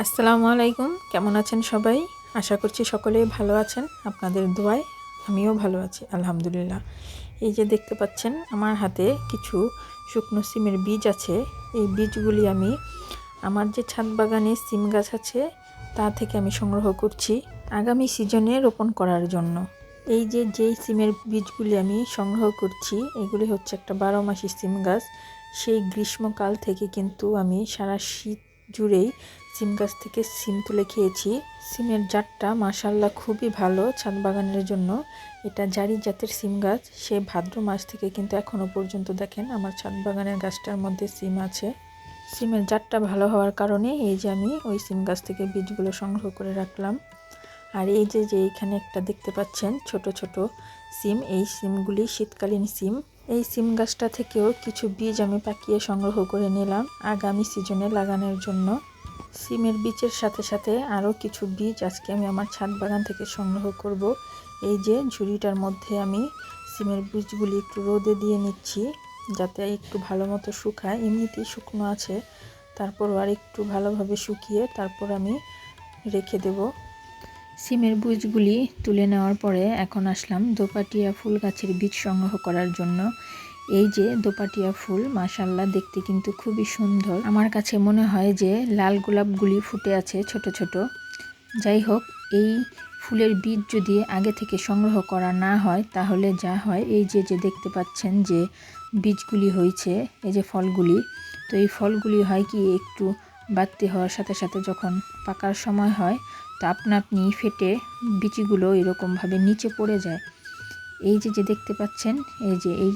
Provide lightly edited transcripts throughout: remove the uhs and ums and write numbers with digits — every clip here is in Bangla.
আসসালামু আলাইকুম, কেমন আছেন সবাই? আশা করছি সকলেই ভালো আছেন। আপনাদের দোয়ায় আমিও ভালো আছি, আলহামদুলিল্লাহ। এই যে দেখতে পাচ্ছেন আমার হাতে কিছু শুকনো সিমের বীজ আছে। এই বীজগুলি আমি আমার যে ছাদ বাগানে সিম গাছ আছে তা থেকে আমি সংগ্রহ করছি আগামী সিজনে রোপণ করার জন্য। এই যে যেই সিমের বীজগুলি আমি সংগ্রহ করছি এগুলি হচ্ছে একটা 12 মাসি সিম গাছ। সেই গ্রীষ্মকাল থেকে কিন্তু আমি সারা শীত জুড়েই সিম গাছ থেকে সিম তুলে খেয়েছি। সিমের জাতটা মাশাআল্লাহ খুবই ভালো ছাদ বাগানের জন্য। এটা জারি জাতের সিম গাছ। সে ভাদ্র মাস থেকে কিন্তু এখনও পর্যন্ত দেখেন আমার ছাদ বাগানের গাছটার মধ্যে সিম আছে। সিমের জাতটা ভালো হওয়ার কারণে এই যে আমি ওই সিম গাছ থেকে বীজগুলো সংগ্রহ করে রাখলাম। আর এই যে এখানে একটা দেখতে পাচ্ছেন ছোট ছোট সিম, এই সিমগুলি শীতকালীন সিম। এই সিম গাছটা থেকেও কিছু বীজ আমি পাকিয়ে সংগ্রহ করে নিলাম আগামী সিজনে লাগানোর জন্য। সিমের বীজের সাথে সাথে আরও কিছু বীজ আজকে আমি আমার ছাদ বাগান থেকে সংগ্রহ করব। এই যে ঝুড়িটার মধ্যে আমি সিমের বীজগুলি একটু রোদে দিয়ে নিচ্ছি যাতে একটু ভালো মতো শুকায়। এমনিতেই শুকনো আছে, তারপরও আর একটু ভালোভাবে শুকিয়ে তারপর আমি রেখে দেব। সিমের বীজগুলি তুলে নেওয়ার পরে এখন আসলাম দোপাটিয়া ফুল গাছের বীজ সংগ্রহ করার জন্য। এই যে দোপাটিয়া ফুল মাশাআল্লাহ দেখতে কিন্তু খুবই সুন্দর। আমার কাছে মনে হয় যে লাল গোলাপগুলি ফুটে আছে ছোট ছোট। যাই হোক, এই ফুলের বীজ যদি আগে থেকে সংগ্রহ করা না হয় তাহলে যা হয় এই যে দেখতে পাচ্ছেন যে বীজগুলি হয়েছে, এই যে ফলগুলি, তো এই ফলগুলি হয় কি একটু বাড়তি হওয়ার সাথে সাথে যখন পাকার সময় হয় তো আপনা আপনি ফেটে বিচিগুলো এরকমভাবে নিচে পড়ে যায়। এই যে দেখতে পাচ্ছেন এই যে এই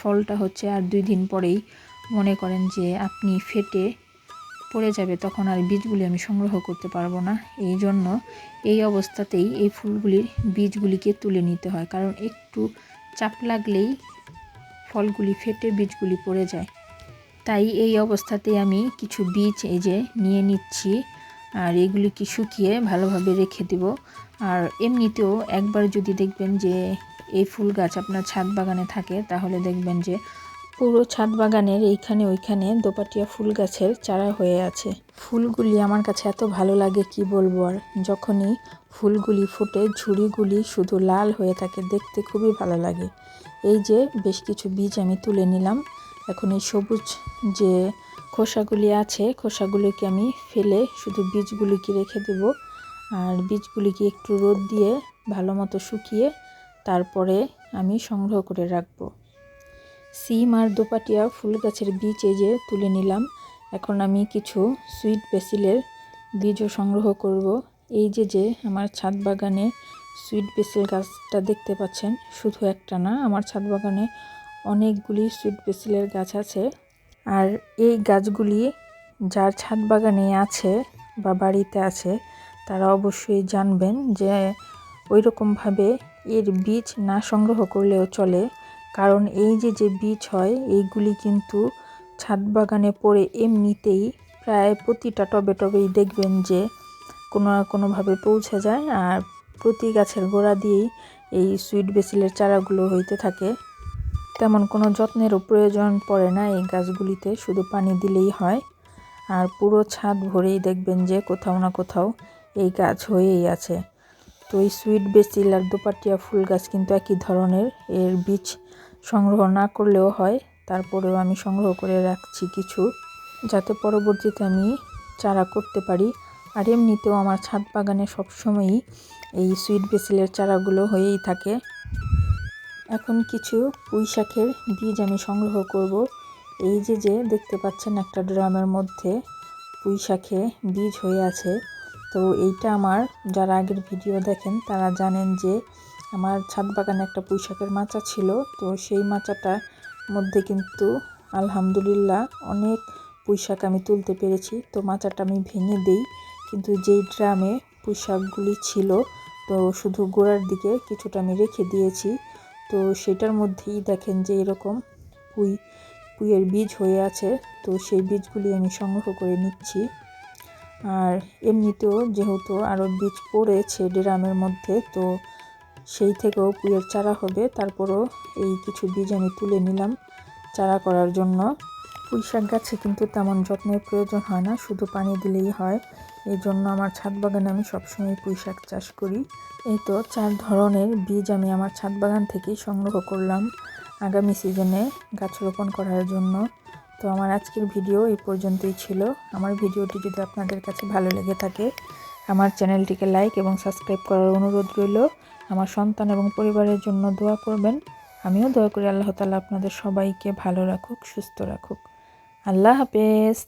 ফলটা হচ্ছে আর 2 দিন পরেই মনে করেন যে আপনি ফেটে পড়ে যাবে, তখন আর বীজগুলি আমি সংগ্রহ করতে পারবো না। এই জন্য এই অবস্থাতেই এই ফুলগুলির বীজগুলিকে তুলে নিতে হয়, কারণ একটু চাপ লাগলেই ফলগুলি ফেটে বীজগুলি পড়ে যায়। তাই এই অবস্থাতেই আমি কিছু বীজ এই যে নিয়ে নিচ্ছি আর এগুলিকে শুকিয়ে ভালোভাবে রেখে দেব। আর এমনিতেও একবার যদি দেখবেন যে এই ফুল গাছ আপনার ছাদ বাগানে থাকে তাহলে দেখবেন যে পুরো ছাদ বাগানের এইখানে ওইখানে দোপাটিয়া ফুল গাছের চারা হয়ে আছে। ফুলগুলি আমার কাছে এত ভালো লাগে কি বলবো আর। যখনই ফুলগুলি ফুটে ঝুড়িগুলি শুধু লাল হয়ে থাকে, দেখতে খুবই ভালো লাগে। এই যে বেশ কিছু বীজ আমি তুলে নিলাম। এখন এই সবুজ যে খোসাগুলি আছে খোসাগুলিকে আমি ফেলে শুধু বীজগুলিকে রেখে দেব। আর বীজগুলিকে একটু রোদ দিয়ে ভালো মতো শুকিয়ে তারপরে আমি সংগ্রহ করে রাখবো। সিম আর দোপাটিয়া ফুল গাছের বীজ এই যে তুলে নিলাম। এখন আমি কিছু সুইট বেসিলের বীজও সংগ্রহ করব। এই যে আমার ছাদ বাগানে সুইট বেসিল গাছটা দেখতে পাচ্ছেন, শুধু একটা না, আমার ছাদ বাগানে অনেকগুলি সুইট বেসিলের গাছ আছে। আর এই গাছগুলি যার ছাদ বাগানে আছে বা বাড়িতে আছে তারা অবশ্যই জানবেন যে ওইরকমভাবে এর বীজ না সংগ্রহ করলেও চলে, কারণ এই যে বীজ হয় এইগুলি কিন্তু ছাদ বাগানে পড়ে এমনিতেই প্রায় প্রতিটা টবে টবেই দেখবেন যে কোনো না কোনোভাবে পৌঁছে যায়। আর প্রতি গাছের গোড়া দিয়েই এই সুইট বেসিলের চারাগুলো হইতে থাকে। তেমন কোনো যত্নেরও প্রয়োজন পড়ে না এই গাছগুলিতে, শুধু পানি দিলেই হয়। আর পুরো ছাদ ভরেই দেখবেন যে কোথাও না কোথাও এই গাছ হয়েই আছে। তো এই সুইট বেসিল আর দোপাটিয়া ফুল গাছ কিন্তু একই ধরনের, এর বীজ সংগ্রহ না করলেও হয়, তারপরেও আমি সংগ্রহ করে রাখছি কিছু, যাতে পরবর্তীতে আমি চারা করতে পারি। আর এমনিতেও আমার ছাদ বাগানে সবসময়ই এই সুইট বেসিলের চারাগুলো হয়েই থাকে। এখন কিছু পুঁই শাকের বীজ আমি সংগ্রহ করব। এই যে দেখতে পাচ্ছেন একটা ড্রামের মধ্যে পুঁই শাকে বীজ হয়ে আছে। তো এইটা আমার যারা আগের ভিডিও দেখেন তারা জানেন যে আমার ছাদ বাগানে একটা পুঁই শাকের মাচা ছিল। তো সেই মাচাটার মধ্যে কিন্তু আলহামদুলিল্লাহ অনেক পুঁই শাক আমি তুলতে পেরেছি। তো মাচাটা আমি ভেঙে দেই, কিন্তু যেই ড্রামে পুঁই শাকগুলি ছিল তো শুধু গোড়ার দিকে কিছুটা আমি রেখে দিয়েছি। তো সেটার মধ্যেই দেখেন যে এরকম পুঁইয়ের বীজ হয়ে আছে। তো সেই বীজগুলি আমি সংগ্রহ করে নিচ্ছি। আর এমনিতেও যেহেতু আরও বীজ পড়েছে ড্রামের মধ্যে, তো সেই থেকেও পুঁইয়ের চারা হবে। তারপরও এই কিছু বীজ আমি তুলে নিলাম চারা করার জন্য। পুঁই শাক গাছে কিন্তু তেমন যত্নের প্রয়োজন হয় না, শুধু পানি দিলেই হয়। এই জন্য আমার ছাদ বাগানে আমি সবসময় পুঁই শাক চাষ করি। এই তো 4 ধরনের বীজ আমি আমার ছাদ বাগান থেকেই সংগ্রহ করলাম আগামী সিজনে গাছ রোপণ করার জন্য। তো আমার আজকের ভিডিও এই পর্যন্তই ছিল। আমার ভিডিওটি যদি আপনাদের কাছে ভালো লেগে থাকে, আমার চ্যানেলটিকে লাইক এবং সাবস্ক্রাইব করার অনুরোধ রইল। আমার সন্তান এবং পরিবারের জন্য দোয়া করবেন। আমিও দোয়া করি আল্লাহ তাআলা আপনাদের সবাইকে ভালো রাখুক, সুস্থ রাখুক। আল্লাহ হাফেজ।